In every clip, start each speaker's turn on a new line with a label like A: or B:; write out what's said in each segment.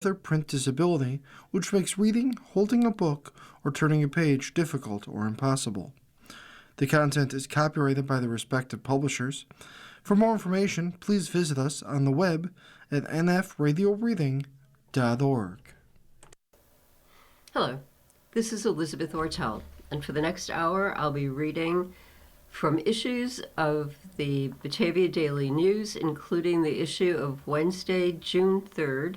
A: their print disability, which makes reading, holding a book, or turning a page difficult or impossible. The content is copyrighted by the respective publishers. For more information, please visit us on the web at nfradioreading.org.
B: Hello, this is Elizabeth Ortel, and for the next hour I'll be reading from issues of the Batavia Daily News, including the issue of Wednesday, June 3rd,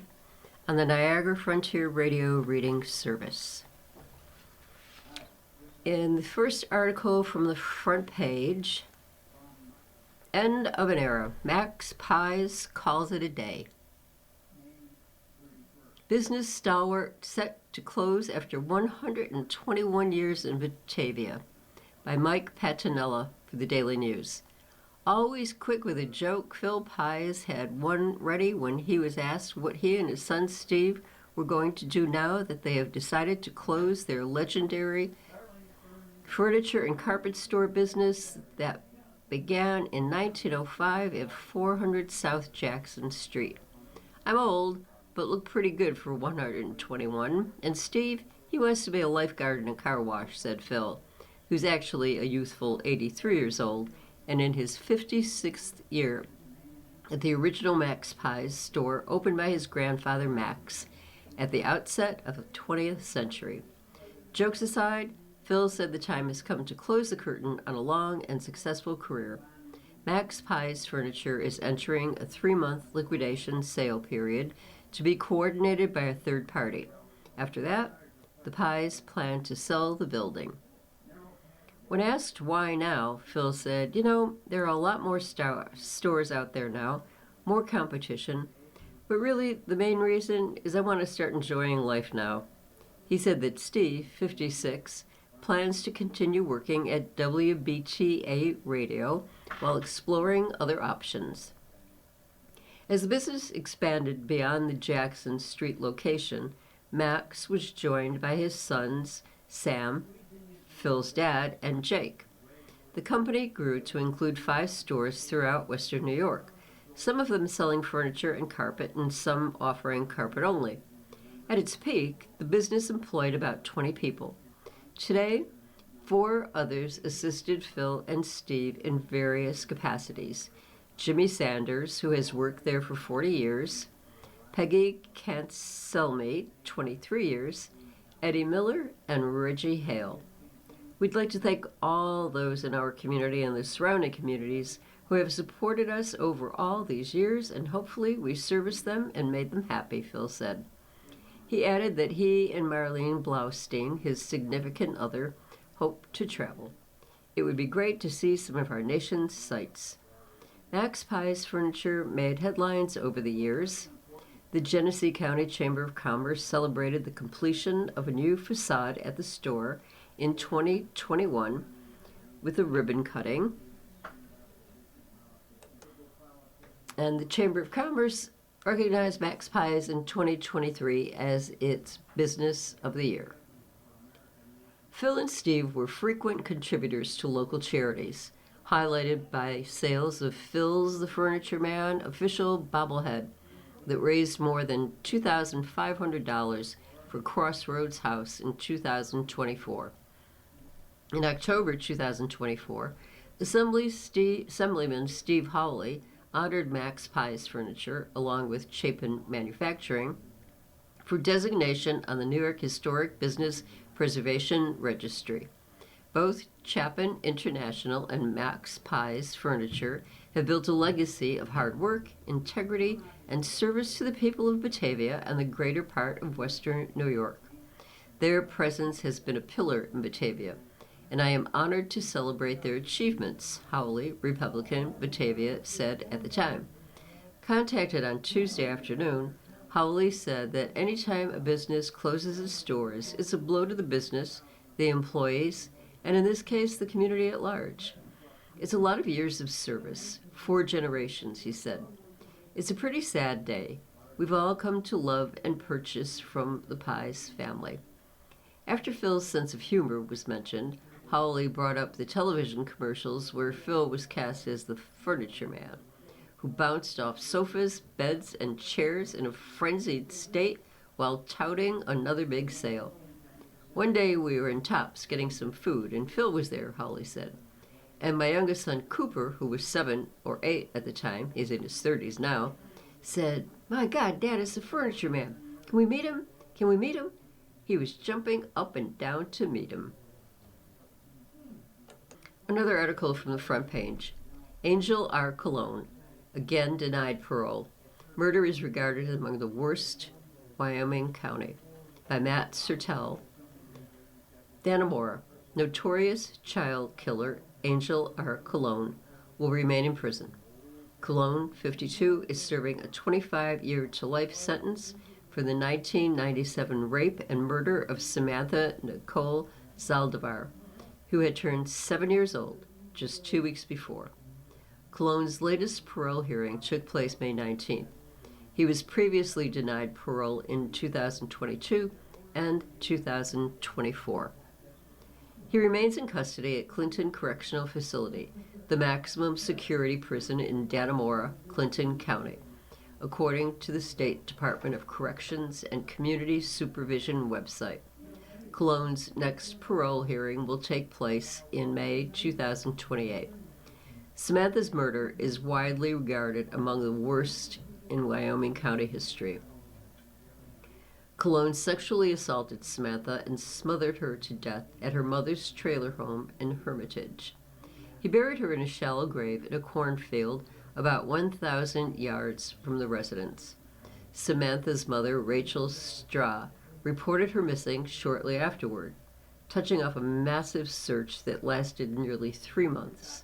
B: on the Niagara Frontier Radio Reading Service. In the first article from the front page, End of an Era, Max Pies calls it a day. Business stalwart set to close after 121 years in Batavia, by Mike Patinella for the Daily News. Always quick with a joke, Phil Pies had one ready when he was asked what he and his son Steve were going to do now that they have decided to close their legendary furniture and carpet store business that began in 1905 at 400 South Jackson Street. I'm old, but look pretty good for 121. And Steve, he wants to be a lifeguard in a car wash, said Phil, who's actually a youthful 83 years old and in his 56th year at the original Max Pies store opened by his grandfather Max at the outset of the 20th century. Jokes aside, Phil said the time has come to close the curtain on a long and successful career. Max Pies Furniture is entering a 3-month liquidation sale period to be coordinated by a third party. After that, the Pies plan to sell the building. When asked why now, Phil said, there are a lot more stores out there now, more competition, but really the main reason is I want to start enjoying life now. He said that Steve, 56, plans to continue working at WBTA Radio while exploring other options. As the business expanded beyond the Jackson Street location, Max was joined by his sons, Sam, Phil's dad, and Jake. The company grew to include 5 stores throughout Western New York, some of them selling furniture and carpet and some offering carpet only. At its peak, the business employed about 20 people. Today, 4 others assisted Phil and Steve in various capacities. Jimmy Sanders, who has worked there for 40 years, Peggy Cancelme, 23 years, Eddie Miller, and Reggie Hale. We'd like to thank all those in our community and the surrounding communities who have supported us over all these years, and hopefully we serviced them and made them happy, Phil said. He added that he and Marlene Blaustein, his significant other, hope to travel. It would be great to see some of our nation's sights. Max Pies Furniture made headlines over the years. The Genesee County Chamber of Commerce celebrated the completion of a new facade at the store in 2021 with a ribbon cutting. And the Chamber of Commerce recognized Max Pies in 2023 as its Business of the Year. Phil and Steve were frequent contributors to local charities, highlighted by sales of Phil's the Furniture Man official bobblehead that raised more than $2,500 for Crossroads House in 2024. In October 2024, Assemblyman Steve Howley honored Max Pies Furniture, along with Chapin Manufacturing, for designation on the New York Historic Business Preservation Registry. Both Chapin International and Max Pies Furniture have built a legacy of hard work, integrity, and service to the people of Batavia and the greater part of Western New York. Their presence has been a pillar in Batavia, and I am honored to celebrate their achievements, Howley, Republican, Batavia, said at the time. Contacted on Tuesday afternoon, Howley said that any time a business closes its doors, it's a blow to the business, the employees, and in this case, the community at large. It's a lot of years of service, 4 generations, he said. It's a pretty sad day. We've all come to love and purchase from the Pies family. After Phil's sense of humor was mentioned, Howley brought up the television commercials where Phil was cast as the Furniture Man, who bounced off sofas, beds, and chairs in a frenzied state while touting another big sale. One day we were in Tops getting some food, and Phil was there, Holly said. And my youngest son, Cooper, who was 7 or 8 at the time, he's in his 30s now, said, "My God, Dad, it's the furniture man. Can we meet him? Can we meet him?" He was jumping up and down to meet him. Another article from the front page. Angel R. Cologne, again denied parole. Murder is regarded as among the worst Wyoming County. By Matt Sertel. Dannemora, notorious child killer Angel R. Cologne will remain in prison. Cologne, 52, is serving a 25-year-to-life sentence for the 1997 rape and murder of Samantha Nicole Zaldivar, who had turned 7 years old just 2 weeks before. Cologne's latest parole hearing took place May 19th. He was previously denied parole in 2022 and 2024. He remains in custody at Clinton Correctional Facility, the maximum security prison in Dannemora, Clinton County, according to the State Department of Corrections and Community Supervision website. Cologne's next parole hearing will take place in May 2028. Samantha's murder is widely regarded among the worst in Wyoming County history. Cologne sexually assaulted Samantha and smothered her to death at her mother's trailer home in Hermitage. He buried her in a shallow grave in a cornfield about 1,000 yards from the residence. Samantha's mother, Rachel Straw, reported her missing shortly afterward, touching off a massive search that lasted nearly 3 months.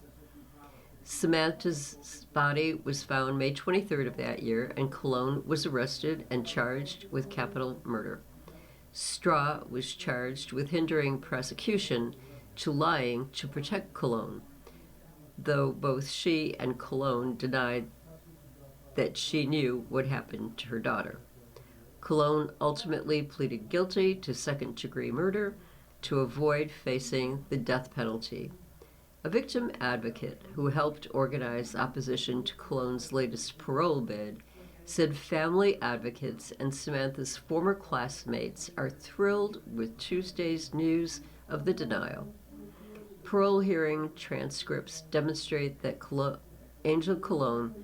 B: Samantha's body was found May 23rd of that year, and Cologne was arrested and charged with capital murder. Straw was charged with hindering prosecution to lying to protect Cologne, though both she and Cologne denied that she knew what happened to her daughter. Cologne ultimately pleaded guilty to second-degree murder to avoid facing the death penalty. A victim advocate who helped organize opposition to Cologne's latest parole bid said family advocates and Samantha's former classmates are thrilled with Tuesday's news of the denial. Parole hearing transcripts demonstrate that Angel Cologne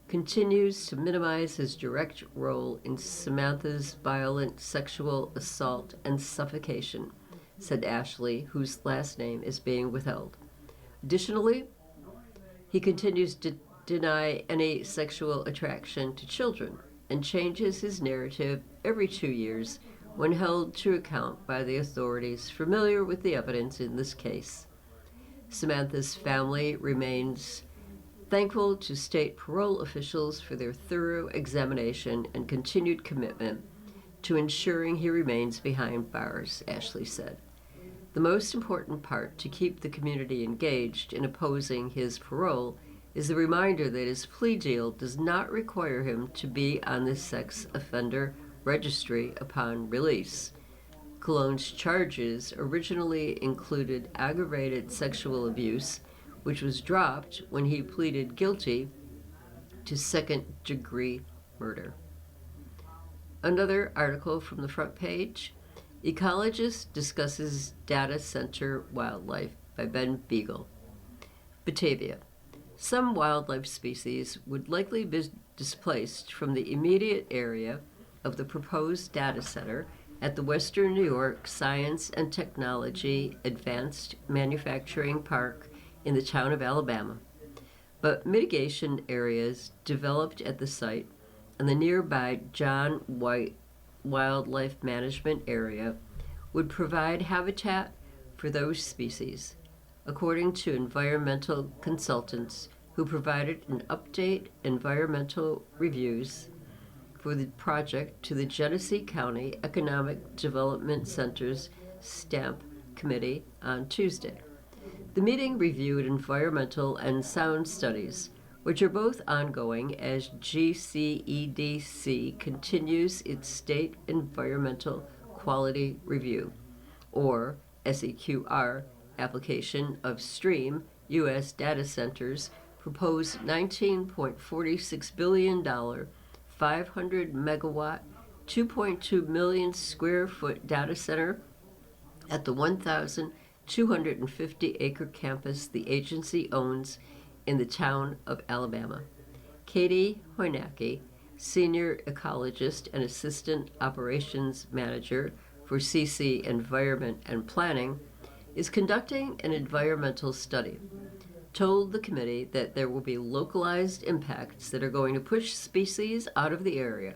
B: continues to minimize his direct role in Samantha's violent sexual assault and suffocation, said Ashley, whose last name is being withheld. Additionally, he continues to deny any sexual attraction to children and changes his narrative every 2 years when held to account by the authorities familiar with the evidence in this case. Samantha's family remains thankful to state parole officials for their thorough examination and continued commitment to ensuring he remains behind bars, Ashley said. The most important part to keep the community engaged in opposing his parole is the reminder that his plea deal does not require him to be on the sex offender registry upon release. Cologne's charges originally included aggravated sexual abuse, which was dropped when he pleaded guilty to second-degree murder. Another article from the front page. Ecologist discusses data center wildlife by Ben Beagle. Batavia. Some wildlife species would likely be displaced from the immediate area of the proposed data center at the Western New York Science and Technology Advanced Manufacturing Park in the town of Alabama. But mitigation areas developed at the site and the nearby John White Wildlife Management Area would provide habitat for those species, according to environmental consultants who provided an update environmental reviews for the project to the Genesee County Economic Development Center's STAMP Committee on Tuesday. The meeting reviewed environmental and sound studies, which are both ongoing as GCEDC continues its State Environmental Quality Review, or SEQR, application of STREAM U.S. Data Center's proposed $19.46 billion 500 megawatt 2.2 million square foot data center at the 1,250-acre campus the agency owns in the town of Alabama. Katie Hoynacke, senior ecologist and assistant operations manager for CC Environment and Planning, is conducting an environmental study, told the committee that there will be localized impacts that are going to push species out of the area,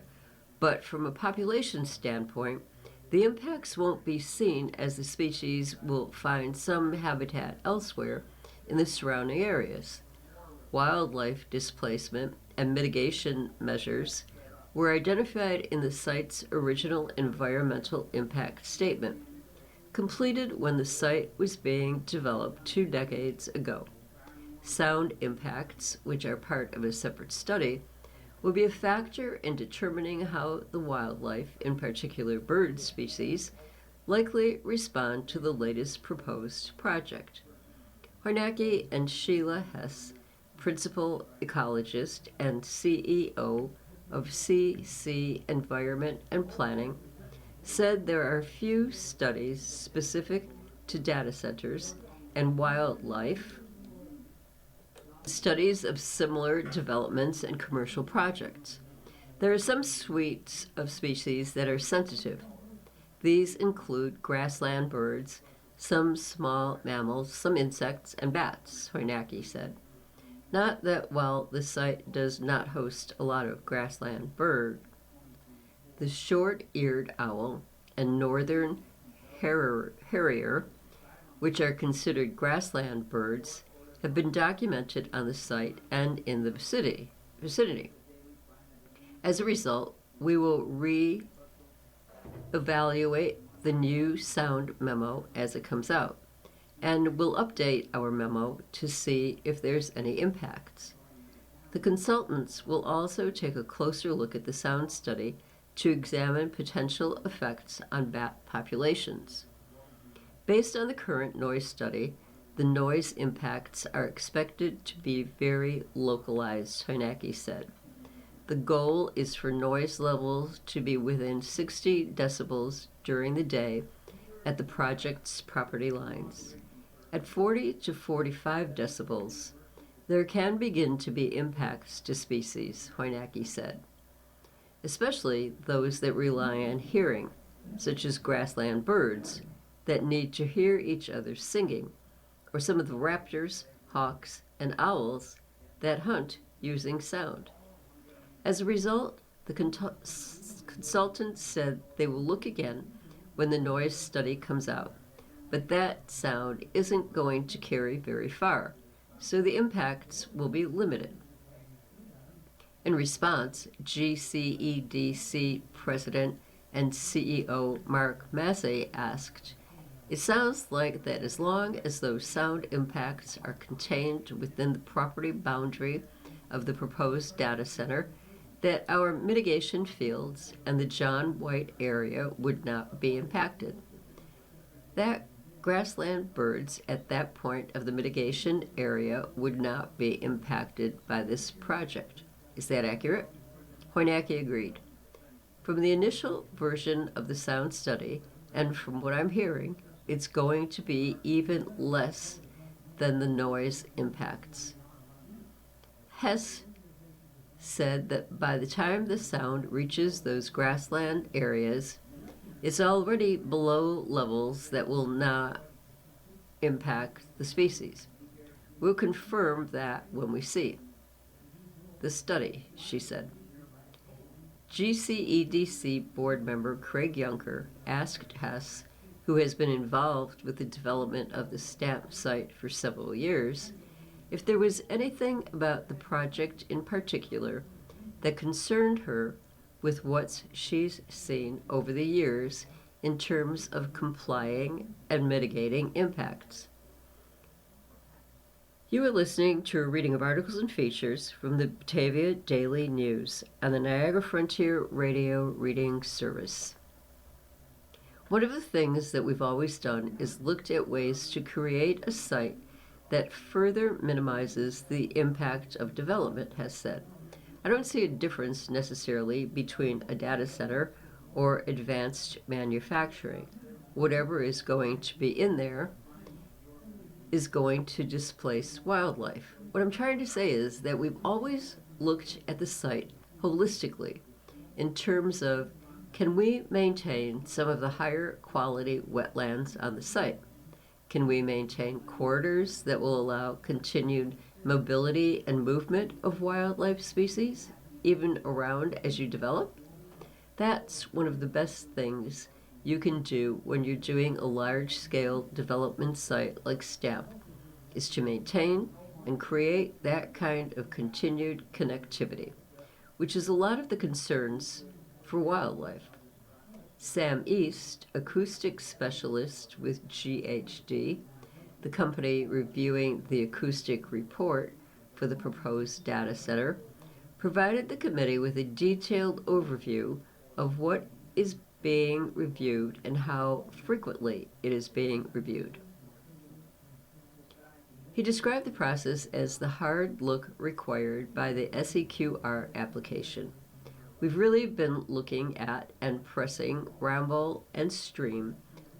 B: but from a population standpoint, the impacts won't be seen as the species will find some habitat elsewhere in the surrounding areas. Wildlife displacement and mitigation measures were identified in the site's original environmental impact statement, completed when the site was being developed 2 decades ago. Sound impacts, which are part of a separate study, will be a factor in determining how the wildlife, in particular bird species, likely respond to the latest proposed project. Hoynacke and Sheila Hess, principal ecologist and CEO of CC Environment and Planning, said there are few studies specific to data centers and wildlife, studies of similar developments and commercial projects. There are some suites of species that are sensitive. These include grassland birds, some small mammals, some insects, and bats, Hoynacke said. Not that while the site does not host a lot of grassland bird, the short-eared owl and northern harrier, which are considered grassland birds, have been documented on the site and in the vicinity. As a result, we will re-evaluate the new sound memo as it comes out, and we'll update our memo to see if there's any impacts. The consultants will also take a closer look at the sound study to examine potential effects on bat populations. Based on the current noise study, the noise impacts are expected to be very localized, Hoynacke said. The goal is for noise levels to be within 60 decibels during the day at the project's property lines. At 40 to 45 decibels, there can begin to be impacts to species, Hoynacke said, especially those that rely on hearing, such as grassland birds that need to hear each other singing, or some of the raptors, hawks, and owls that hunt using sound. As a result, the consultants said they will look again when the noise study comes out, but that sound isn't going to carry very far, so the impacts will be limited. In response, GCEDC President and CEO Mark Massey asked, "It sounds like that as long as those sound impacts are contained within the property boundary of the proposed data center, that our mitigation fields and the John White area would not be impacted. That grassland birds at that point of the mitigation area would not be impacted by this project." Is that accurate? Hoynacke agreed. From the initial version of the sound study, and from what I'm hearing, it's going to be even less than the noise impacts. Hess said that by the time the sound reaches those grassland areas, it's already below levels that will not impact the species. We'll confirm that when we see the study, she said. GCEDC board member Craig Juncker asked Hess, who has been involved with the development of the stamp site for several years, if there was anything about the project in particular that concerned her with what she's seen over the years in terms of complying and mitigating impacts. You are listening to a reading of articles and features from the Batavia Daily News on the Niagara Frontier Radio Reading Service. One of the things that we've always done is looked at ways to create a site that further minimizes the impact of development, Hess said. I don't see a difference necessarily between a data center or advanced manufacturing. Whatever is going to be in there is going to displace wildlife. What I'm trying to say is that we've always looked at the site holistically in terms of, can we maintain some of the higher quality wetlands on the site? Can we maintain corridors that will allow continued mobility and movement of wildlife species, even around as you develop? That's one of the best things you can do when you're doing a large-scale development site like STAMP, is to maintain and create that kind of continued connectivity, which is a lot of the concerns for wildlife. Sam East, acoustic specialist with GHD, the company reviewing the acoustic report for the proposed data center, provided the committee with a detailed overview of what is being reviewed and how frequently it is being reviewed. He described the process as the hard look required by the SEQR application. We've really been looking at and pressing ramble and stream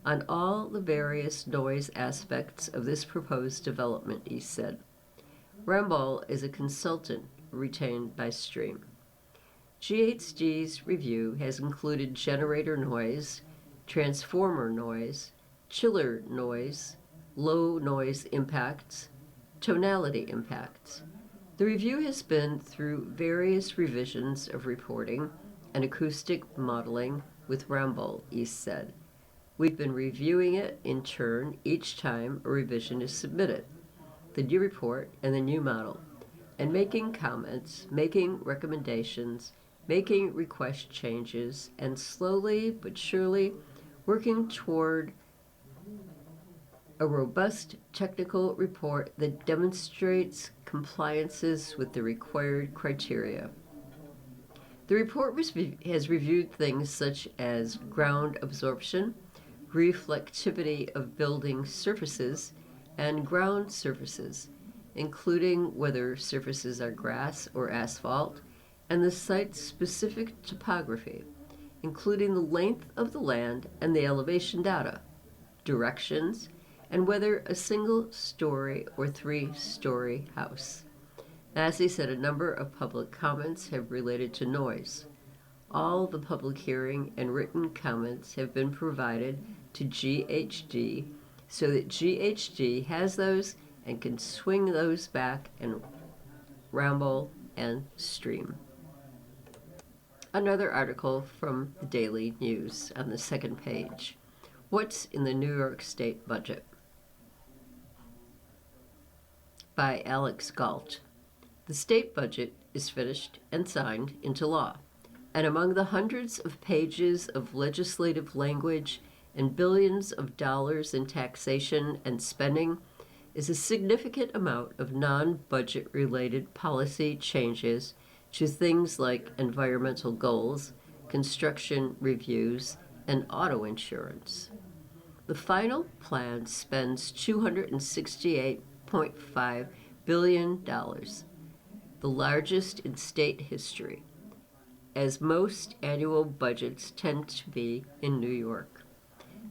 B: on all the various noise aspects of this proposed development, he said. Ramble is a consultant retained by Stream. GHD's review has included generator noise, transformer noise, chiller noise, low noise impacts, tonality impacts. The review has been through various revisions of reporting and acoustic modeling with Ramble, East said. We've been reviewing it in turn each time a revision is submitted, the new report and the new model, and making comments, making recommendations, making request changes, and slowly but surely working toward a robust technical report that demonstrates compliances with the required criteria. The report has reviewed things such as ground absorption, reflectivity of building surfaces, and ground surfaces, including whether surfaces are grass or asphalt, and the site's specific topography, including the length of the land and the elevation data, directions, and whether a single-story or three-story house. As he said, a number of public comments have related to noise. All the public hearing and written comments have been provided to GHD so that GHD has those and can swing those back and ramble and stream. Another article from the Daily News on the second page. What's in the New York State budget? By Alex Galt. The state budget is finished and signed into law, and among the hundreds of pages of legislative language and billions of dollars in taxation and spending is a significant amount of non-budget related policy changes to things like environmental goals, construction reviews, and auto insurance. The final plan spends $268.5 billion, the largest in state history, as most annual budgets tend to be in New York.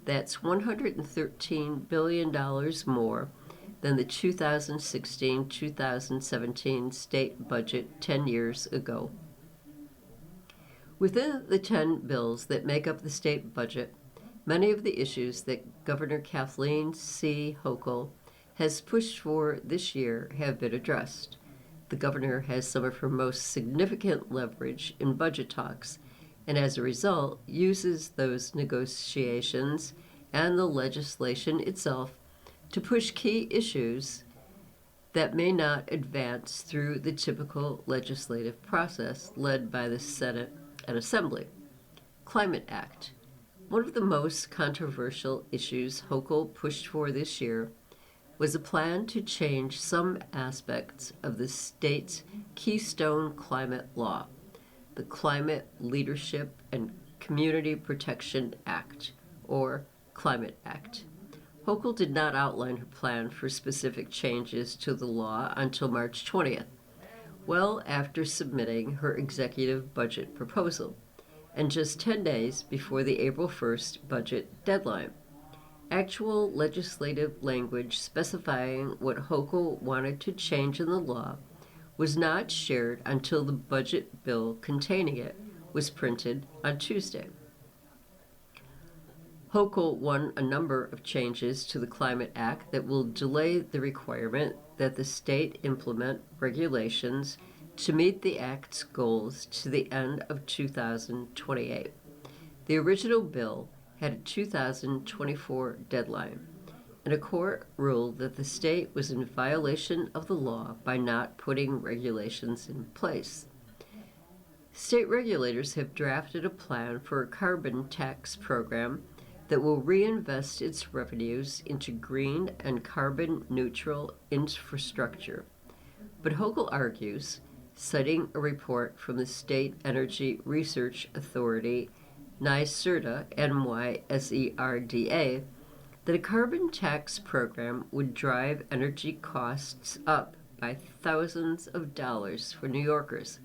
B: That's $113 billion more than the 2016-2017 state budget 10 years ago. Within the 10 bills that make up the state budget, many of the issues that Governor Kathleen C. Hochul has pushed for this year have been addressed. The governor has some of her most significant leverage in budget talks, and as a result, uses those negotiations and the legislation itself to push key issues that may not advance through the typical legislative process led by the Senate and Assembly. Climate Act. One of the most controversial issues Hochul pushed for this year was a plan to change some aspects of the state's Keystone Climate Law, the Climate Leadership and Community Protection Act, or Climate Act. Hochul did not outline her plan for specific changes to the law until March 20th, well after submitting her executive budget proposal. and just 10 days before the April 1st budget deadline. Actual legislative language specifying what Hochul wanted to change in the law was not shared until the budget bill containing it was printed on Tuesday. Hochul won a number of changes to the Climate Act that will delay the requirement that the state implement regulations to meet the Act's goals to the end of 2028. The original bill had a 2024 deadline, and a court ruled that the state was in violation of the law by not putting regulations in place. State regulators have drafted a plan for a carbon tax program that will reinvest its revenues into green and carbon-neutral infrastructure. But Hochul argues, citing a report from the State Energy Research Authority, NYSERDA, NYSERDA, that a carbon tax program would drive energy costs up by thousands of dollars for New Yorkers,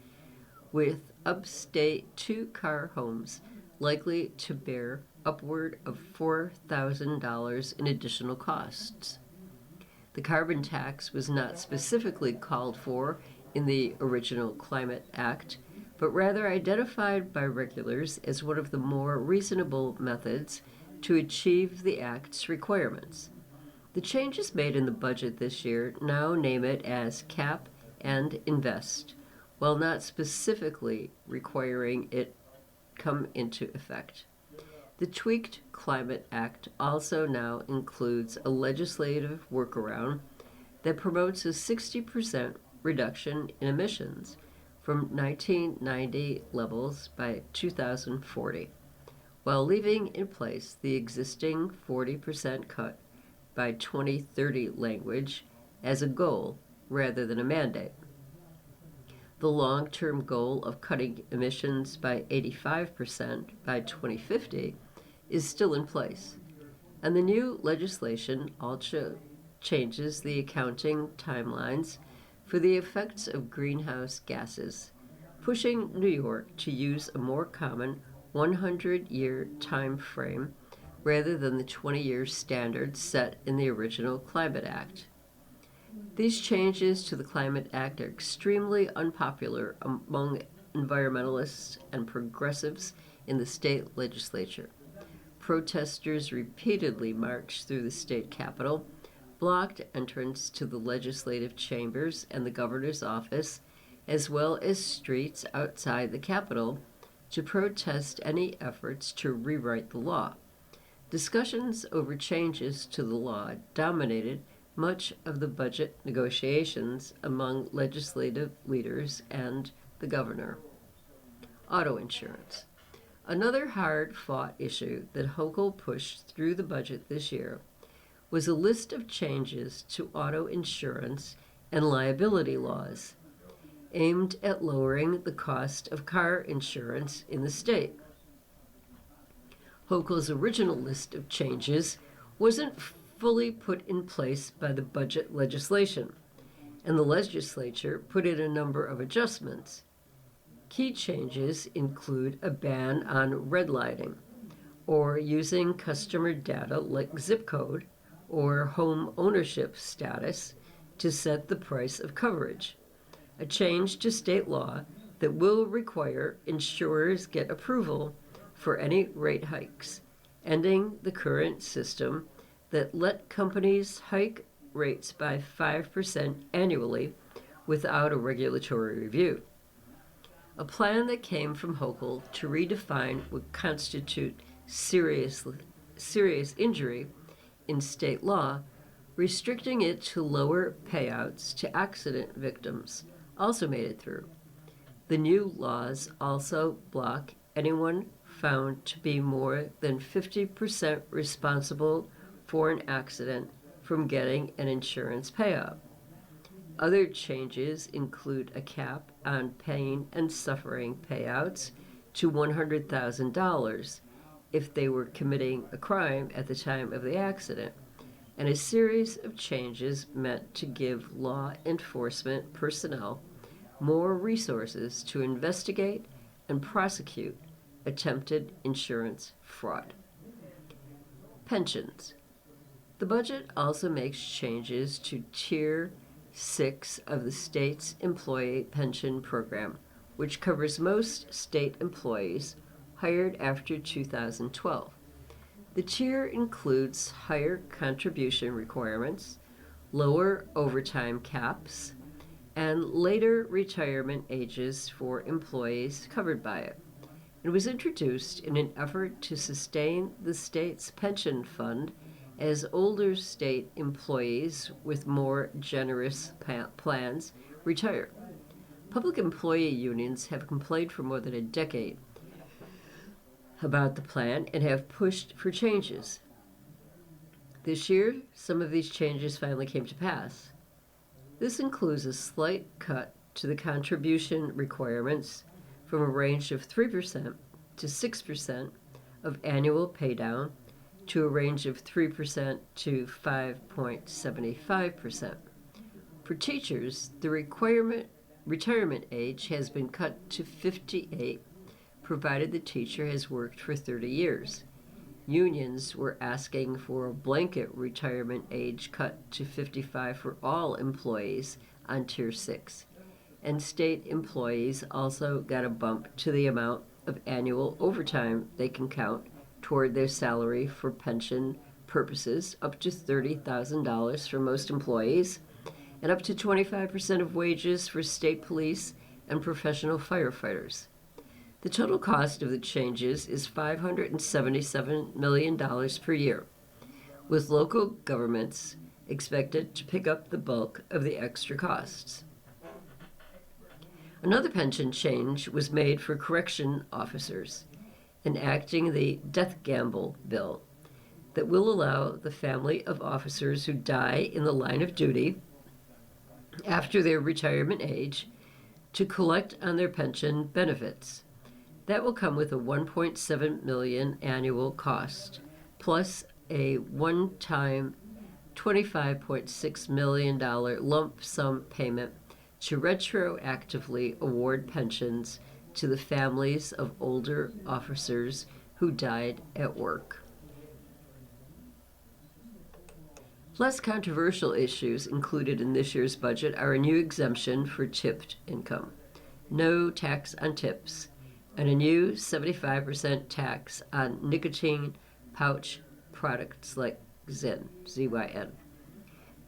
B: with upstate two-car homes likely to bear upward of $4,000 in additional costs. The carbon tax was not specifically called for in the original Climate Act, but rather identified by regulators as one of the more reasonable methods to achieve the Act's requirements. The changes made in the budget this year now name it as cap and invest, while not specifically requiring it come into effect. The tweaked Climate Act also now includes a legislative workaround that promotes a 60% reduction in emissions from 1990 levels by 2040, while leaving in place the existing 40% cut by 2030 language as a goal rather than a mandate. The long-term goal of cutting emissions by 85% by 2050 is still in place, and the new legislation also changes the accounting timelines for the effects of greenhouse gases, pushing New York to use a more common 100-year time frame rather than the 20-year standard set in the original Climate Act. These changes to the Climate Act are extremely unpopular among environmentalists and progressives in the state legislature. Protesters repeatedly marched through the state capitol, blocked entrance to the legislative chambers and the governor's office, as well as streets outside the Capitol, to protest any efforts to rewrite the law. Discussions over changes to the law dominated much of the budget negotiations among legislative leaders and the governor. Auto insurance. Another hard-fought issue that Hochul pushed through the budget this year was a list of changes to auto insurance and liability laws aimed at lowering the cost of car insurance in the state. Hochul's original list of changes wasn't fully put in place by the budget legislation, and the legislature put in a number of adjustments. Key changes include a ban on redlining, or using customer data like zip code or home ownership status to set the price of coverage, a change to state law that will require insurers get approval for any rate hikes, ending the current system that let companies hike rates by 5% annually without a regulatory review. A plan that came from Hochul to redefine what constitutes serious injury in state law, restricting it to lower payouts to accident victims, also made it through. The new laws also block anyone found to be more than 50% responsible for an accident from getting an insurance payout. Other changes include a cap on pain and suffering payouts to $100,000 if they were committing a crime at the time of the accident, and a series of changes meant to give law enforcement personnel more resources to investigate and prosecute attempted insurance fraud. Pensions. The budget also makes changes to Tier 6 of the state's employee pension program, which covers most state employees hired after 2012. The tier includes higher contribution requirements, lower overtime caps, and later retirement ages for employees covered by it. It was introduced in an effort to sustain the state's pension fund as older state employees with more generous plans retire. Public employee unions have complained for more than a decade about the plan and have pushed for changes. This year, some of these changes finally came to pass. This includes a slight cut to the contribution requirements from a range of 3% to 6% of annual paydown to a range of 3% to 5.75%. For teachers, the retirement age has been cut to 58, provided the teacher has worked for 30 years. Unions were asking for a blanket retirement age cut to 55 for all employees on Tier 6. And state employees also got a bump to the amount of annual overtime they can count toward their salary for pension purposes, up to $30,000 for most employees, and up to 25% of wages for state police and professional firefighters. The total cost of the changes is $577 million per year, with local governments expected to pick up the bulk of the extra costs. Another pension change was made for correction officers, enacting the death gamble bill that will allow the family of officers who die in the line of duty after their retirement age to collect on their pension benefits. That will come with a $1.7 million annual cost, plus a one-time $25.6 million lump sum payment to retroactively award pensions to the families of older officers who died at work. Less controversial issues included in this year's budget are a new exemption for tipped income, no tax on tips, and a new 75% tax on nicotine pouch products like Zyn, Z-Y-N.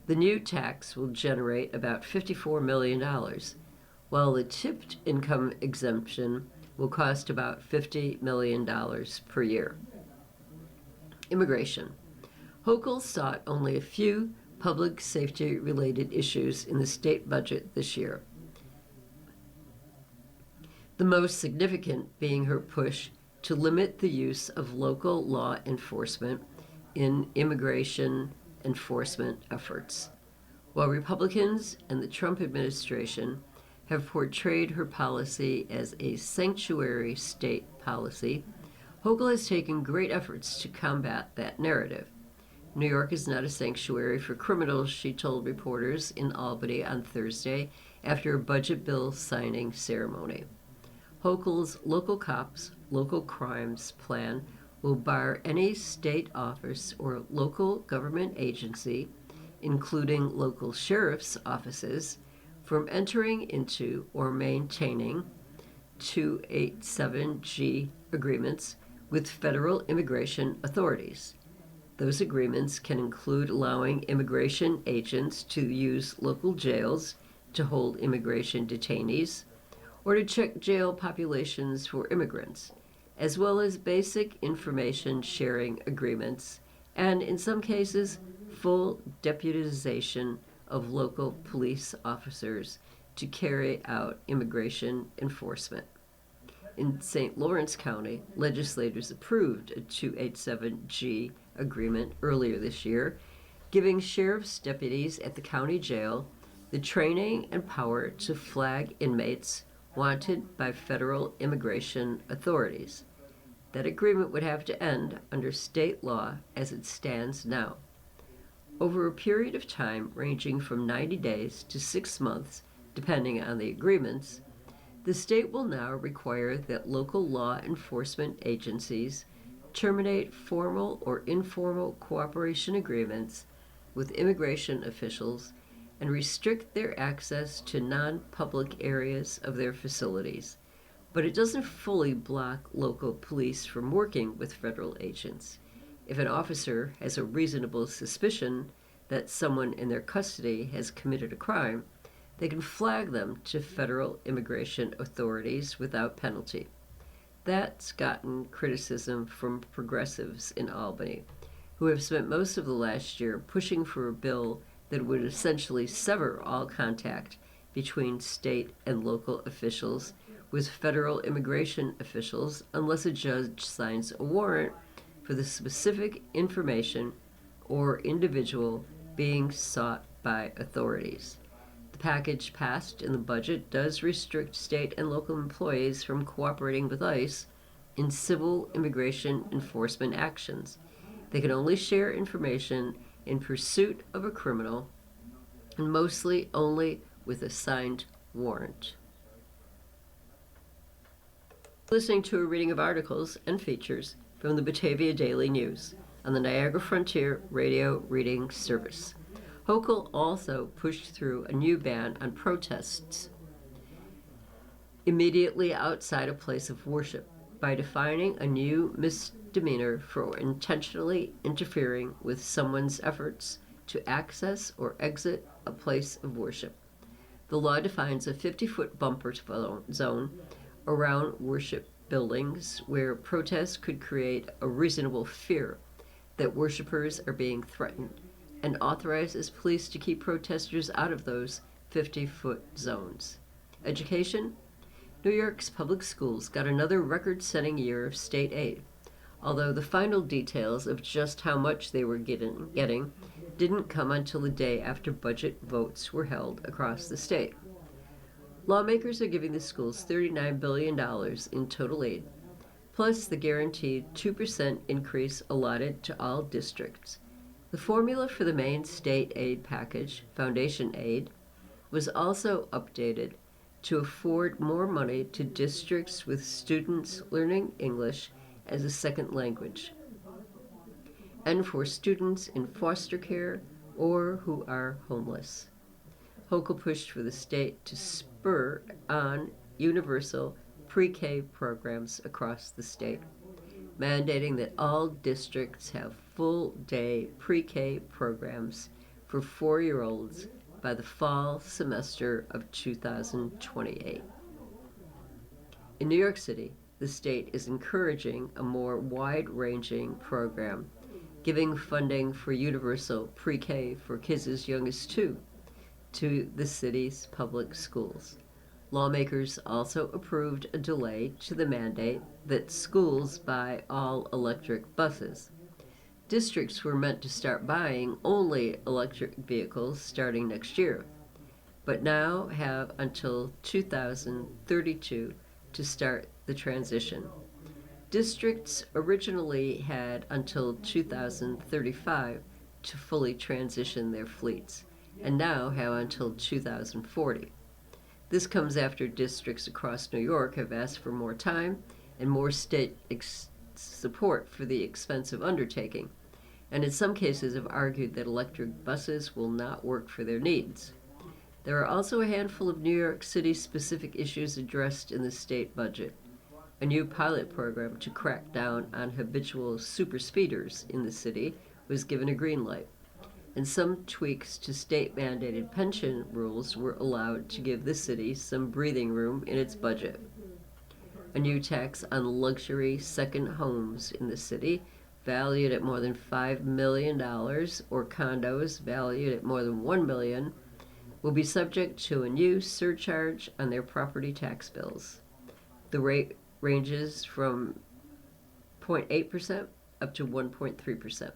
B: The new tax will generate about $54 million, while the tipped income exemption will cost about $50 million per year. Immigration. Hochul sought only a few public safety-related issues in the state budget this year, the most significant being her push to limit the use of local law enforcement in immigration enforcement efforts. While Republicans and the Trump administration have portrayed her policy as a sanctuary state policy, Hochul has taken great efforts to combat that narrative. New York is not a sanctuary for criminals, she told reporters in Albany on Thursday after a budget bill signing ceremony. Hochul's Local Cops, Local Crimes plan will bar any state office or local government agency, including local sheriff's offices, from entering into or maintaining 287G agreements with federal immigration authorities. Those agreements can include allowing immigration agents to use local jails to hold immigration detainees or to check jail populations for immigrants, as well as basic information sharing agreements, and in some cases, full deputization of local police officers to carry out immigration enforcement. In St. Lawrence County, legislators approved a 287G agreement earlier this year, giving sheriff's deputies at the county jail the training and power to flag inmates wanted by federal immigration authorities. That agreement would have to end under state law as it stands now. Over a period of time ranging from 90 days to 6 months, depending on the agreements, The state will now require that local law enforcement agencies terminate formal or informal cooperation agreements with immigration officials and restrict their access to non-public areas of their facilities. But it doesn't fully block local police from working with federal agents. If an officer has a reasonable suspicion that someone in their custody has committed a crime, they can flag them to federal immigration authorities without penalty. That's gotten criticism from progressives in Albany, who have spent most of the last year pushing for a bill that would essentially sever all contact between state and local officials with federal immigration officials unless a judge signs a warrant for the specific information or individual being sought by authorities. The package passed in the budget does restrict state and local employees from cooperating with ICE in civil immigration enforcement actions. They can only share information in pursuit of a criminal, and mostly only with a signed warrant. Listening to a reading of articles and features from the Batavia Daily News on the Niagara Frontier Radio Reading Service. Hochul also pushed through a new ban on protests immediately outside a place of worship by defining a new misdemeanor for intentionally interfering with someone's efforts to access or exit a place of worship. The law defines a 50-foot bumper zone around worship buildings where protests could create a reasonable fear that worshipers are being threatened, and authorizes police to keep protesters out of those 50-foot zones. Education? New York's public schools got another record-setting year of state aid, although the final details of just how much they were getting didn't come until the day after budget votes were held across the state. Lawmakers are giving the schools $39 billion in total aid, plus the guaranteed 2% increase allotted to all districts. The formula for the main state aid package, foundation aid, was also updated to afford more money to districts with students learning English as a second language, and for students in foster care or who are homeless. Hochul pushed for the state to spur on universal pre-K programs across the state, mandating that all districts have full-day pre-K programs for 4-year-olds by the fall semester of 2028. In New York City, the state is encouraging a more wide-ranging program, giving funding for universal pre-K for kids as young as 2 to the city's public schools. Lawmakers also approved a delay to the mandate that schools buy all electric buses. Districts were meant to start buying only electric vehicles starting next year, but now have until 2032 to start the transition. Districts originally had until 2035 to fully transition their fleets, and now have until 2040. This comes after districts across New York have asked for more time and more state support for the expensive undertaking, and in some cases have argued that electric buses will not work for their needs. There are also a handful of New York City-specific issues addressed in the state budget. A new pilot program to crack down on habitual superspeeders in the city was given a green light, and some tweaks to state-mandated pension rules were allowed to give the city some breathing room in its budget. A new tax on luxury second homes in the city, valued at more than $5 million, or condos valued at more than $1 million, will be subject to a new surcharge on their property tax bills. The rate ranges from 0.8% up to 1.3%.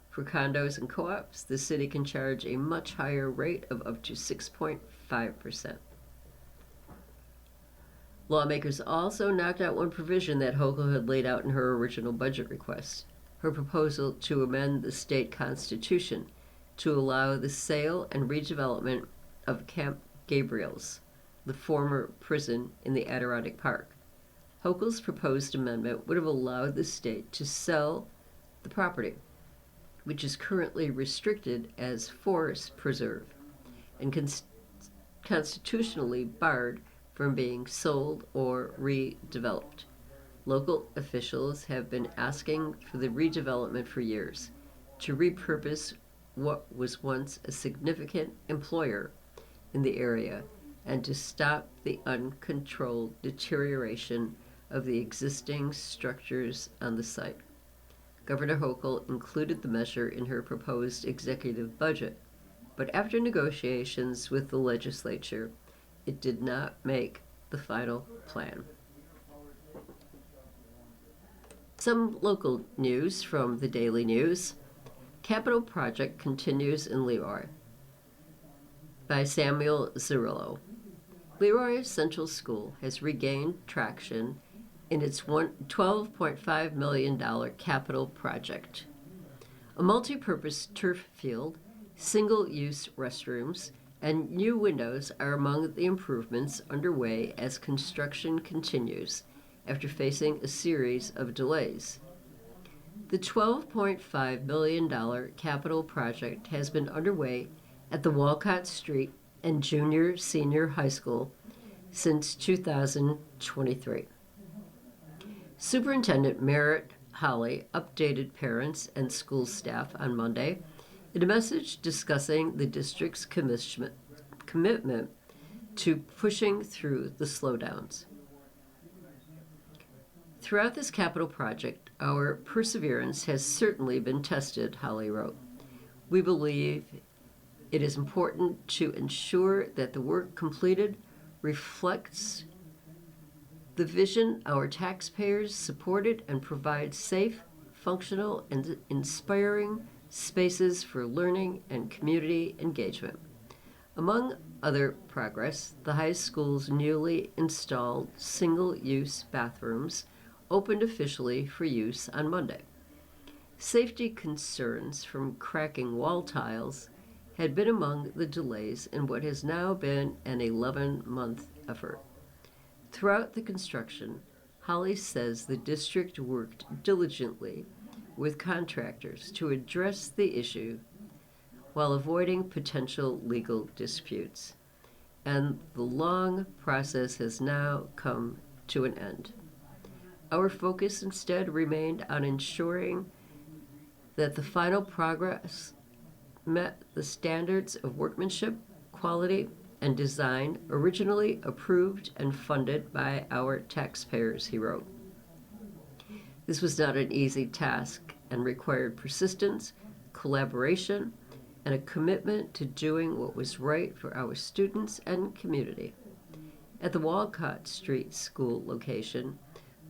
B: For condos and co-ops, the city can charge a much higher rate of up to 6.5%. Lawmakers also knocked out one provision that Hochul had laid out in her original budget request, her proposal to amend the state constitution to allow the sale and redevelopment of Camp Gabriel's, the former prison in the Adirondack Park. Hochul's proposed amendment would have allowed the state to sell the property, which is currently restricted as forest preserve and constitutionally barred from being sold or redeveloped. Local officials have been asking for the redevelopment for years to repurpose what was once a significant employer in the area and to stop the uncontrolled deterioration of the existing structures on the site. Governor Hochul included the measure in her proposed executive budget, but after negotiations with the legislature, it did not make the final plan. Some local news from the Daily News. Capital Project continues in Leroy by Samuel Zerillo. Leroy Central School has regained traction in its $12.5 million capital project. A multi-purpose turf field, single-use restrooms, and new windows are among the improvements underway as construction continues after facing a series of delays. The $12.5 million capital project has been underway at the Walcott Street and Junior-Senior High School since 2023. Superintendent Merritt Holley updated parents and school staff on Monday in a message discussing the district's commitment to pushing through the slowdowns. Throughout this capital project, our perseverance has certainly been tested, Holley wrote. We believe it is important to ensure that the work completed reflects the vision our taxpayers supported and provides safe, functional, and inspiring spaces for learning and community engagement. Among other progress, the high school's newly installed single-use bathrooms opened officially for use on Monday. Safety concerns from cracking wall tiles had been among the delays in what has now been an 11-month effort. Throughout the construction, Holley says the district worked diligently with contractors to address the issue while avoiding potential legal disputes, and the long process has now come to an end. Our focus instead remained on ensuring that the final progress met the standards of workmanship, quality, and design originally approved and funded by our taxpayers, he wrote. This was not an easy task and required persistence, collaboration, and a commitment to doing what was right for our students and community. At the Walcott Street School location,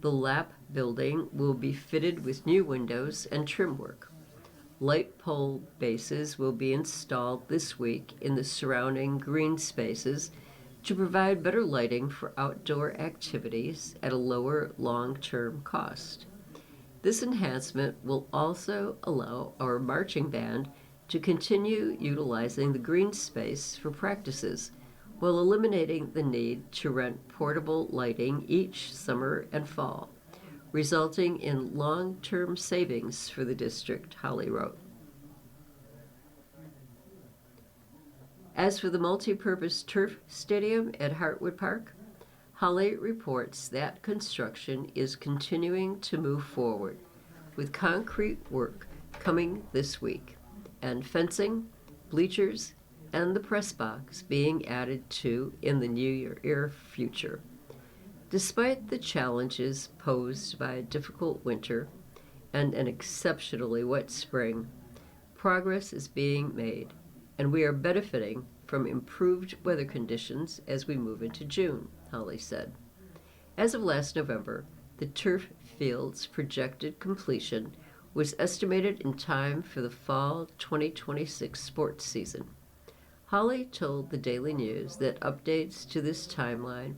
B: the LAP building will be fitted with new windows and trim work. Light pole bases will be installed this week in the surrounding green spaces to provide better lighting for outdoor activities at a lower long-term cost. This enhancement will also allow our marching band to continue utilizing the green space for practices while eliminating the need to rent portable lighting each summer and fall, resulting in long-term savings for the district, Holley wrote. As for the multi-purpose turf stadium at Hartwood Park, Holley reports that construction is continuing to move forward, with concrete work coming this week, and fencing, bleachers, and the press box being added to in the near future. Despite the challenges posed by a difficult winter and an exceptionally wet spring, progress is being made, and we are benefiting from improved weather conditions as we move into June, Holley said. As of last November, the turf field's projected completion was estimated in time for the fall 2026 sports season. Holley told the Daily News that updates to this timeline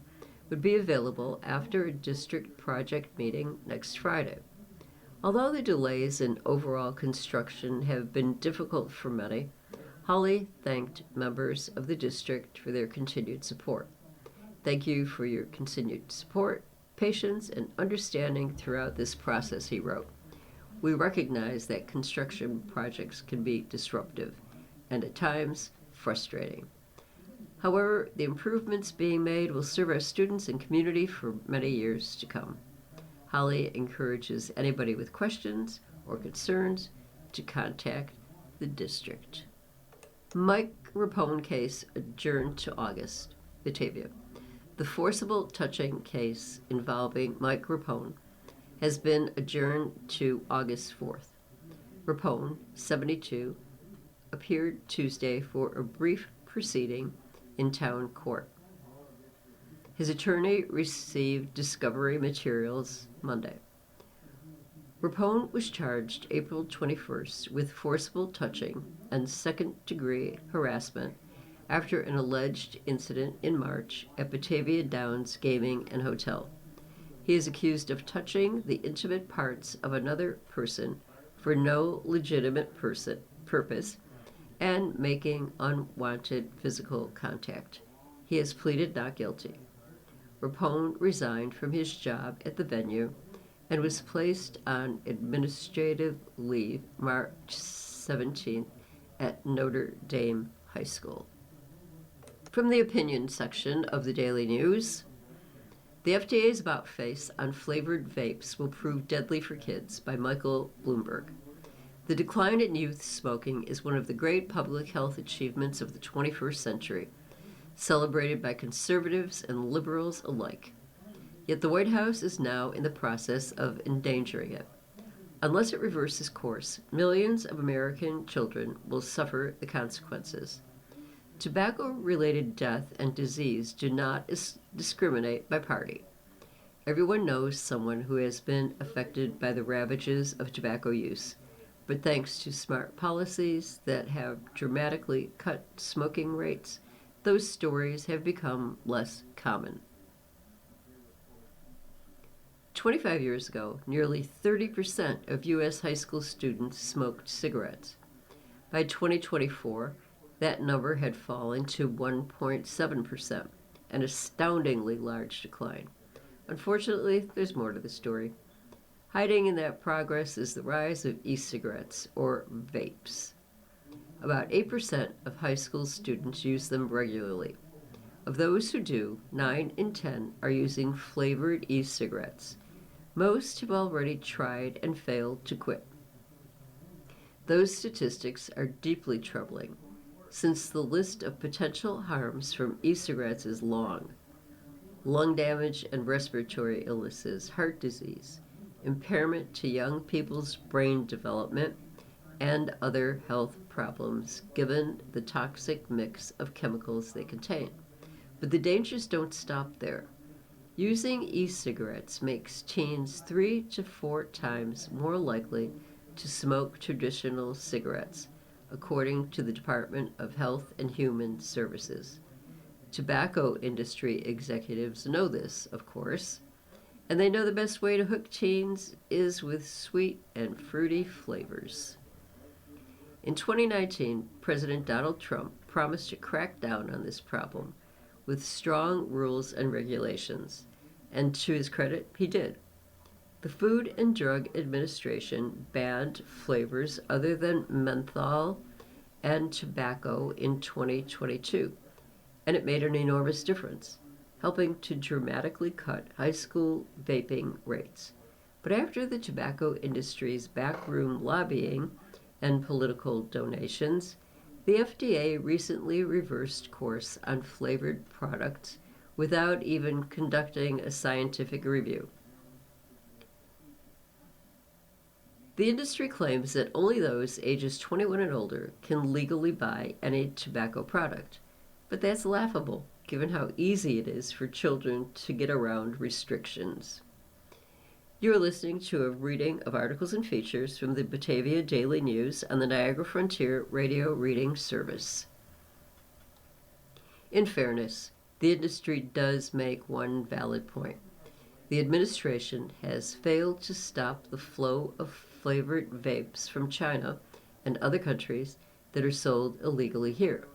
B: would be available after a district project meeting next Friday. Although the delays in overall construction have been difficult for many, Holley thanked members of the district for their continued support. Thank you for your continued support, patience, and understanding throughout this process, he wrote. We recognize that construction projects can be disruptive and at times frustrating. However, the improvements being made will serve our students and community for many years to come. Holly encourages anybody with questions or concerns to contact the district. Mike Rapone case adjourned to August, Batavia. The forcible touching case involving Mike Rapone has been adjourned to August 4th. Rapone, 72, appeared Tuesday for a brief proceeding in town court. His attorney received discovery materials Monday. Rapone was charged April 21st with forcible touching and second-degree harassment after an alleged incident in March at Batavia Downs Gaming and Hotel. He is accused of touching the intimate parts of another person for no legitimate purpose and making unwanted physical contact. He has pleaded not guilty. Rapone resigned from his job at the venue and was placed on administrative leave March 17th at Notre Dame High School. From the opinion section of the Daily News, the FDA's about-face on flavored vapes will prove deadly for kids by Michael Bloomberg. The decline in youth smoking is one of the great public health achievements of the 21st century, celebrated by conservatives and liberals alike. Yet the White House is now in the process of endangering it. Unless it reverses course, millions of American children will suffer the consequences. Tobacco-related death and disease do not discriminate by party. Everyone knows someone who has been affected by the ravages of tobacco use, but thanks to smart policies that have dramatically cut smoking rates, those stories have become less common. 25 years ago, nearly 30% of U.S. high school students smoked cigarettes. By 2024, that number had fallen to 1.7%, an astoundingly large decline. Unfortunately, there's more to the story. Hiding in that progress is the rise of e-cigarettes, or vapes. About 8% of high school students use them regularly. Of those who do, 9 in 10 are using flavored e-cigarettes. Most have already tried and failed to quit. Those statistics are deeply troubling, since the list of potential harms from e-cigarettes is long. Lung damage and respiratory illnesses, heart disease, impairment to young people's brain development, and other health problems given the toxic mix of chemicals they contain. But the dangers don't stop there. Using e-cigarettes makes teens 3 to 4 times more likely to smoke traditional cigarettes, according to the Department of Health and Human Services. Tobacco industry executives know this, of course, and they know the best way to hook teens is with sweet and fruity flavors. In 2019, President Donald Trump promised to crack down on this problem with strong rules and regulations, and to his credit, he did. The Food and Drug Administration banned flavors other than menthol and tobacco in 2022, and it made an enormous difference, helping to dramatically cut high school vaping rates. But after the tobacco industry's backroom lobbying and political donations, the FDA recently reversed course on flavored products without even conducting a scientific review. The industry claims that only those ages 21 and older can legally buy any tobacco product, but that's laughable given how easy it is for children to get around restrictions. You're listening to a reading of articles and features from the Batavia Daily News on the Niagara Frontier Radio Reading Service. In fairness, the industry does make one valid point. The administration has failed to stop the flow of flavored vapes from China and other countries that are sold illegally here.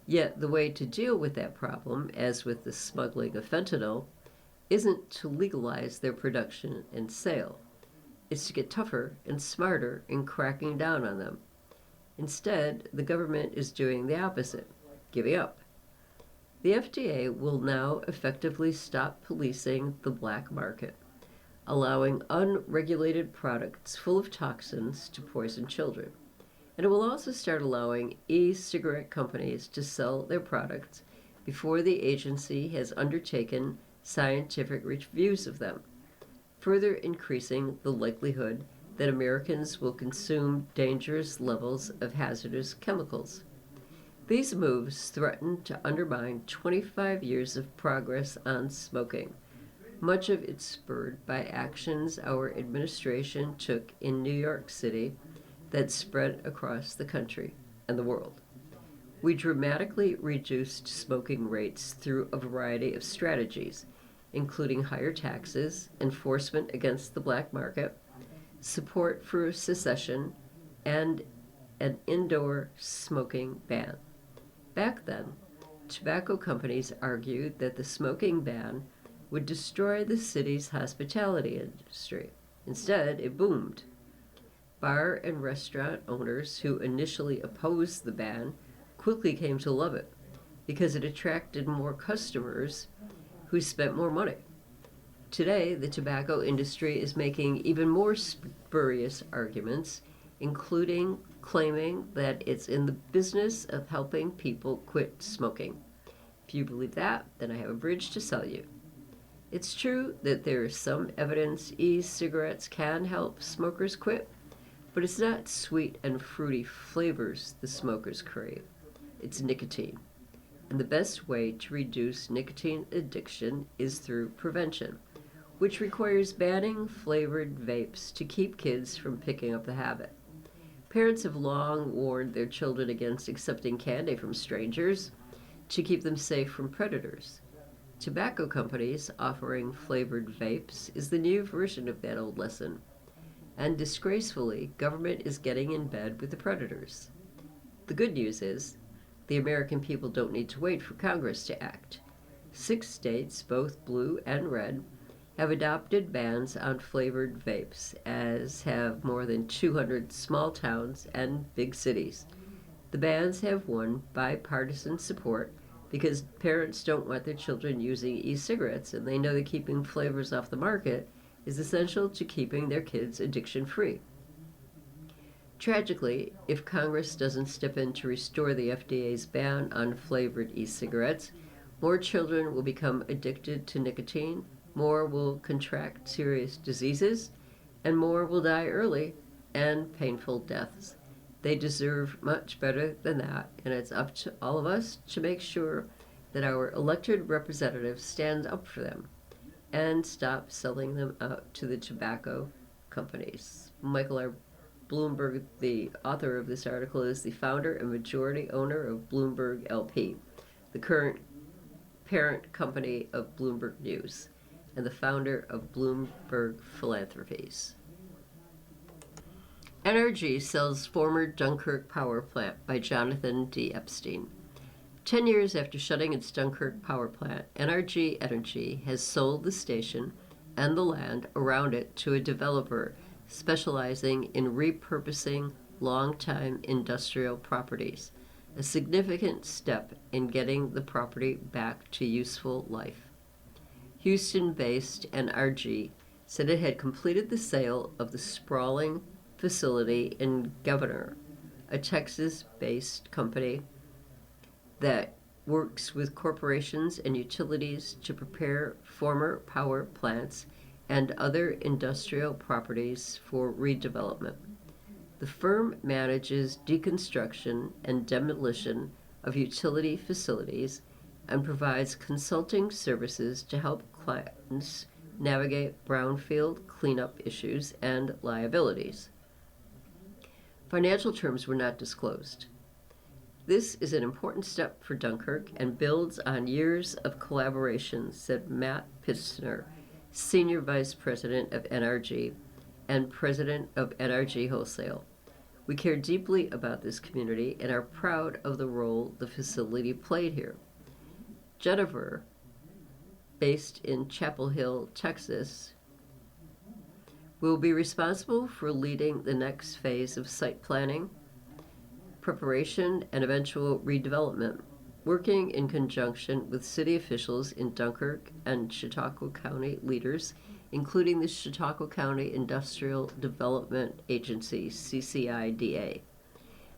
B: Yet the way to deal with that problem, as with the smuggling of fentanyl, isn't to legalize their production and sale. It's to get tougher and smarter in cracking down on them. Instead, the government is doing the opposite, giving up. The FDA will now effectively stop policing the black market, allowing unregulated products full of toxins to poison children. And it will also start allowing e-cigarette companies to sell their products before the agency has undertaken scientific reviews of them, further increasing the likelihood that Americans will consume dangerous levels of hazardous chemicals. These moves threaten to undermine 25 years of progress on smoking, much of it spurred by actions our administration took in New York City that spread across the country and the world. We dramatically reduced smoking rates through a variety of strategies, including higher taxes, enforcement against the black market, support for secession, and an indoor smoking ban. Back then, tobacco companies argued that the smoking ban would destroy the city's hospitality industry. Instead, it boomed. Bar and restaurant owners who initially opposed the ban quickly came to love it because it attracted more customers who spent more money. Today, the tobacco industry is making even more spurious arguments, including claiming that it's in the business of helping people quit smoking. If you believe that, then I have a bridge to sell you. It's true that there is some evidence e-cigarettes can help smokers quit, but it's not sweet and fruity flavors the smokers crave. It's nicotine. And the best way to reduce nicotine addiction is through prevention, which requires banning flavored vapes to keep kids from picking up the habit. Parents have long warned their children against accepting candy from strangers to keep them safe from predators. Tobacco companies offering flavored vapes is the new version of that old lesson. And disgracefully, government is getting in bed with the predators. The good news is, the American people don't need to wait for Congress to act. 6 states, both blue and red, have adopted bans on flavored vapes, as have more than 200 small towns and big cities. The bans have won bipartisan support because parents don't want their children using e-cigarettes, and they know that keeping flavors off the market is essential to keeping their kids addiction-free. Tragically, if Congress doesn't step in to restore the FDA's ban on flavored e-cigarettes, more children will become addicted to nicotine, more will contract serious diseases, and more will die early and painful deaths. They deserve much better than that, and it's up to all of us to make sure that our elected representatives stand up for them and stop selling them out to the tobacco companies. Michael R. Bloomberg, the author of this article, is the founder and majority owner of Bloomberg LP, the current parent company of Bloomberg News, and the founder of Bloomberg Philanthropies. NRG sells former Dunkirk power plant by Jonathan D. Epstein. 10 years after shutting its Dunkirk power plant, NRG Energy has sold the station and the land around it to a developer specializing in repurposing long-time industrial properties, a significant step in getting the property back to useful life. Houston-based NRG said it had completed the sale of the sprawling facility in Governor, a Texas-based company that works with corporations and utilities to prepare former power plants and other industrial properties for redevelopment. The firm manages deconstruction and demolition of utility facilities and provides consulting services to help clients navigate brownfield cleanup issues and liabilities. Financial terms were not disclosed. This is an important step for Dunkirk and builds on years of collaboration, said Matt Pistner, Senior Vice President of NRG and President of NRG Wholesale. We care deeply about this community and are proud of the role the facility played here. Jennifer, based in Chapel Hill, Texas, will be responsible for leading the next phase of site planning, preparation, and eventual redevelopment, working in conjunction with city officials in Dunkirk and Chautauqua County leaders, including the Chautauqua County Industrial Development Agency, CCIDA.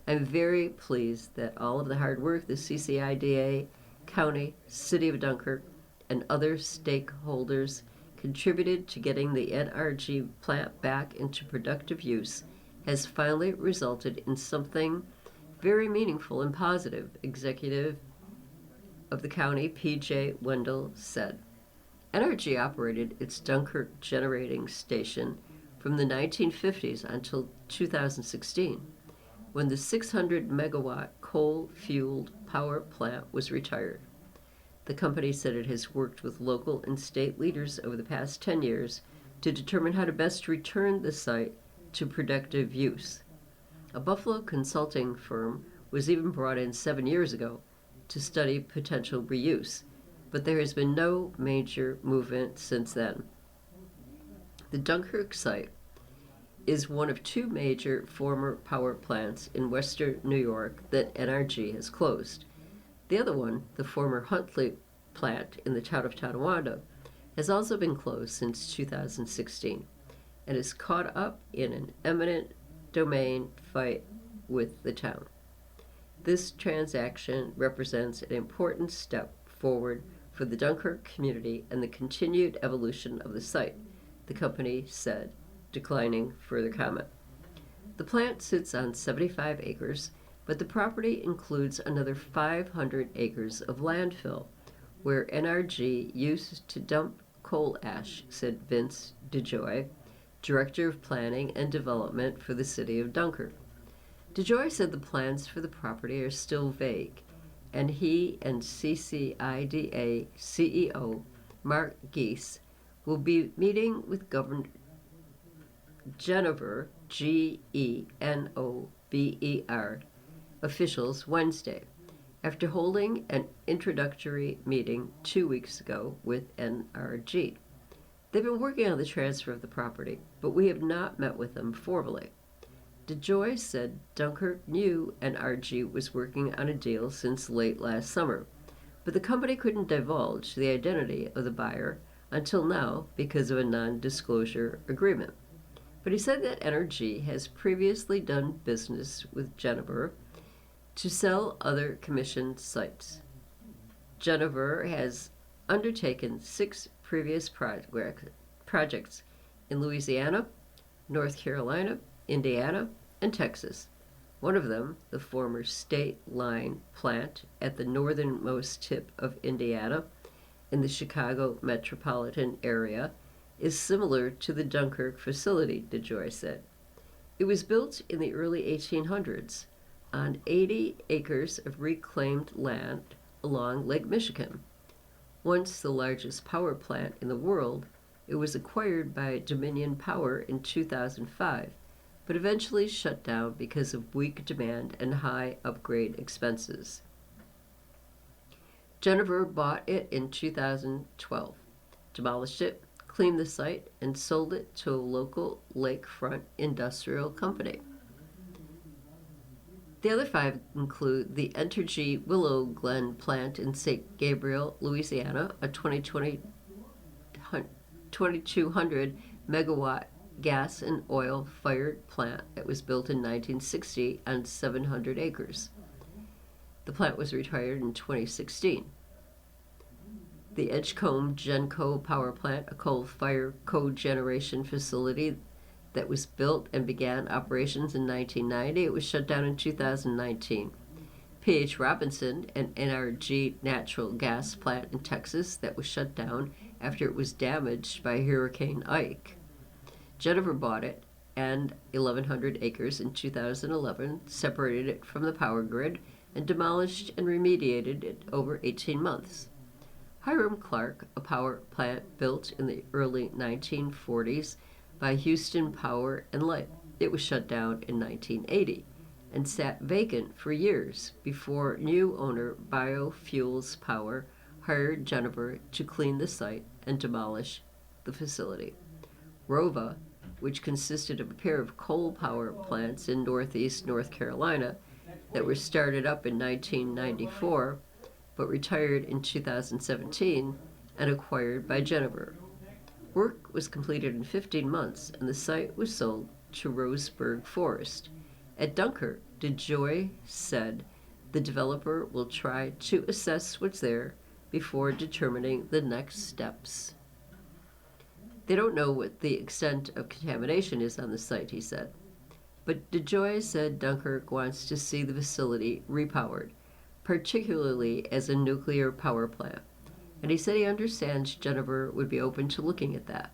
B: I'm very pleased that all of the hard work the CCIDA, County, City of Dunkirk, and other stakeholders contributed to getting the NRG plant back into productive use has finally resulted in something very meaningful and positive, Executive of the County, P.J. Wendell, said. NRG operated its Dunkirk generating station from the 1950s until 2016, when the 600 megawatt coal-fueled power plant was retired. The company said it has worked with local and state leaders over the past 10 years to determine how to best return the site to productive use. A Buffalo consulting firm was even brought in 7 years ago to study potential reuse, but there has been no major movement since then. The Dunkirk site is one of two major former power plants in western New York that NRG has closed. The other one, the former Huntley plant in the town of Tonawanda, has also been closed since 2016 and is caught up in an eminent domain fight with the town. This transaction represents an important step forward for the Dunkirk community and the continued evolution of the site, the company said, declining further comment. The plant sits on 75 acres, but the property includes another 500 acres of landfill, where NRG used to dump coal ash, said Vince DeJoy, Director of Planning and Development for the City of Dunkirk. DeJoy said the plans for the property are still vague, and he and CCIDA CEO Mark Geese will be meeting with Governor Genover, Genober, officials Wednesday, after holding an introductory meeting 2 weeks ago with NRG. They've been working on the transfer of the property, but we have not met with them formally. DeJoy said Dunkirk knew NRG was working on a deal since late last summer, but the company couldn't divulge the identity of the buyer until now because of a non-disclosure agreement. But he said that NRG has previously done business with Genover to sell other commissioned sites. Genover has undertaken 6 previous projects in Louisiana, North Carolina, Indiana, and Texas. One of them, the former State Line plant at the northernmost tip of Indiana in the Chicago metropolitan area, is similar to the Dunkirk facility, DeJoy said. It was built in the early 1800s on 80 acres of reclaimed land along Lake Michigan. Once the largest power plant in the world, it was acquired by Dominion Power in 2005, but eventually shut down because of weak demand and high upgrade expenses. Genover bought it in 2012, demolished it, cleaned the site, and sold it to a local lakefront industrial company. The other 5 include the Entergy Willow Glen plant in St. Gabriel, Louisiana, a 2,200 megawatt gas and oil-fired plant that was built in 1960 on 700 acres. The plant was retired in 2016. The Edgecombe Genco power plant, a coal-fired cogeneration facility that was built and began operations in 1990. It was shut down in 2019. P.H. Robinson, an NRG natural gas plant in Texas that was shut down after it was damaged by Hurricane Ike. Genover bought it and 1,100 acres in 2011, separated it from the power grid, and demolished and remediated it over 18 months. Hiram Clark, a power plant built in the early 1940s by Houston Power and Light, It was shut down in 1980 and sat vacant for years before new owner Biofuels Power hired Jennifer to clean the site and demolish the facility. ROVA, which consisted of a pair of coal power plants in northeast North Carolina that were started up in 1994 but retired in 2017 and acquired by Jennifer. Work was completed in 15 months and the site was sold to Roseburg Forest. At Dunkirk, DeJoy said the developer will try to assess what's there before determining the next steps. They don't know what the extent of contamination is on the site, he said. But DeJoy said Dunkirk wants to see the facility repowered, particularly as a nuclear power plant. And he said he understands Jennifer would be open to looking at that.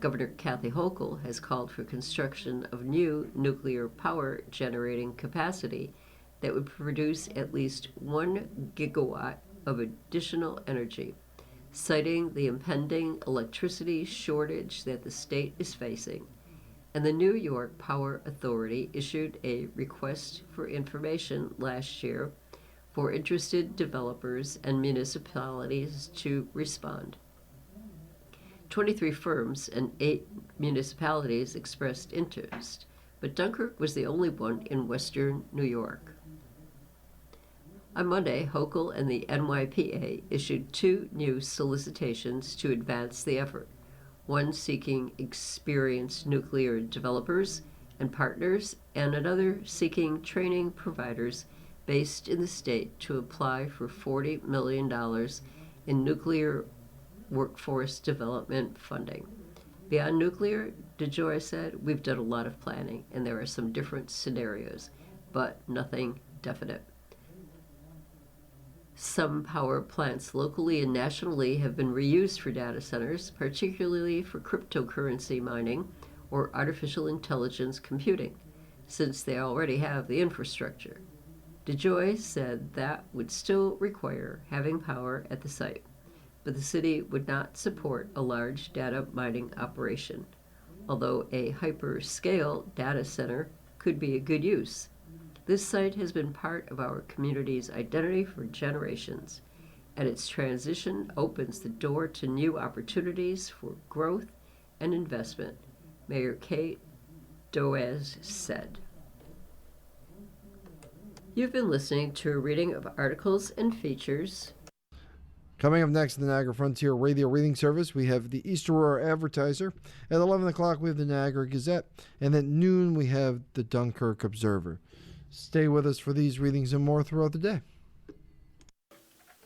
B: Governor Kathy Hochul has called for construction of new nuclear power generating capacity that would produce at least 1 gigawatt of additional energy, citing the impending electricity shortage that the state is facing. And the New York Power Authority issued a request for information last year for interested developers and municipalities to respond. 23 firms and 8 municipalities expressed interest, but Dunkirk was the only one in western New York. On Monday, Hochul and the NYPA issued 2 new solicitations to advance the effort, one seeking experienced nuclear developers and partners, and another seeking training providers based in the state to apply for $40 million in nuclear workforce development funding. Beyond nuclear, DeJoy said, we've done a lot of planning, and there are some different scenarios, but nothing definite. Some power plants locally and nationally have been reused for data centers, particularly for cryptocurrency mining or artificial intelligence computing, since they already have the infrastructure. DeJoy said that would still require having power at the site, but the city would not support a large data mining operation, although a hyperscale data center could be a good use. This site has been part of our community's identity for generations, and its transition opens the door to new opportunities for growth and investment, Mayor Kate Doaz said. You've been listening to a reading of articles and features.
A: Coming up next in the Niagara Frontier Radio Reading Service, we have the East Aurora Advertiser. At 11 o'clock, we have the Niagara Gazette. And at noon, we have the Dunkirk Observer. Stay with us for these readings and more throughout the day.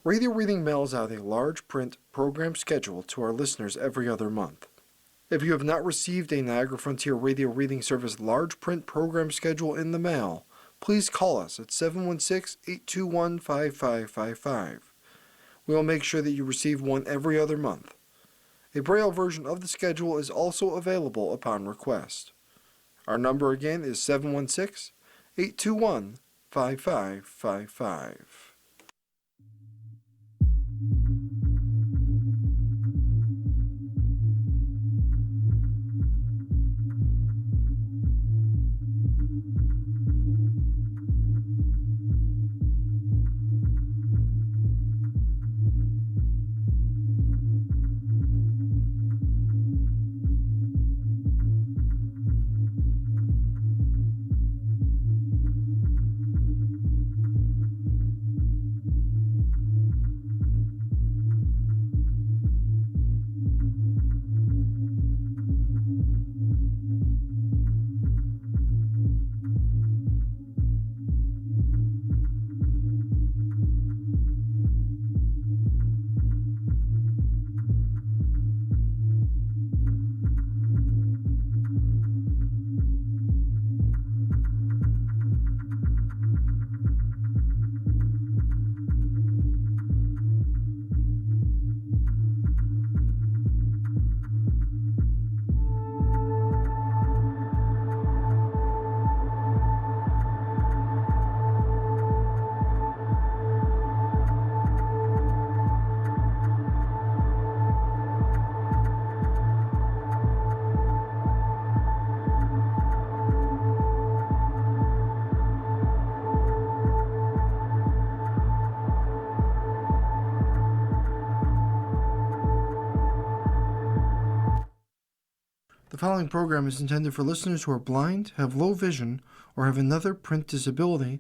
A: Radio Reading mails out a large print program schedule to our listeners every other month. If you have not received a Niagara Frontier Radio Reading Service large print program schedule in the mail, please call us at 716-821-5555. We will make sure that you receive one every other month. A Braille version of the schedule is also available upon request. Our number again is 716-821-5555. The following program is intended for listeners who are blind, have low vision, or have another print disability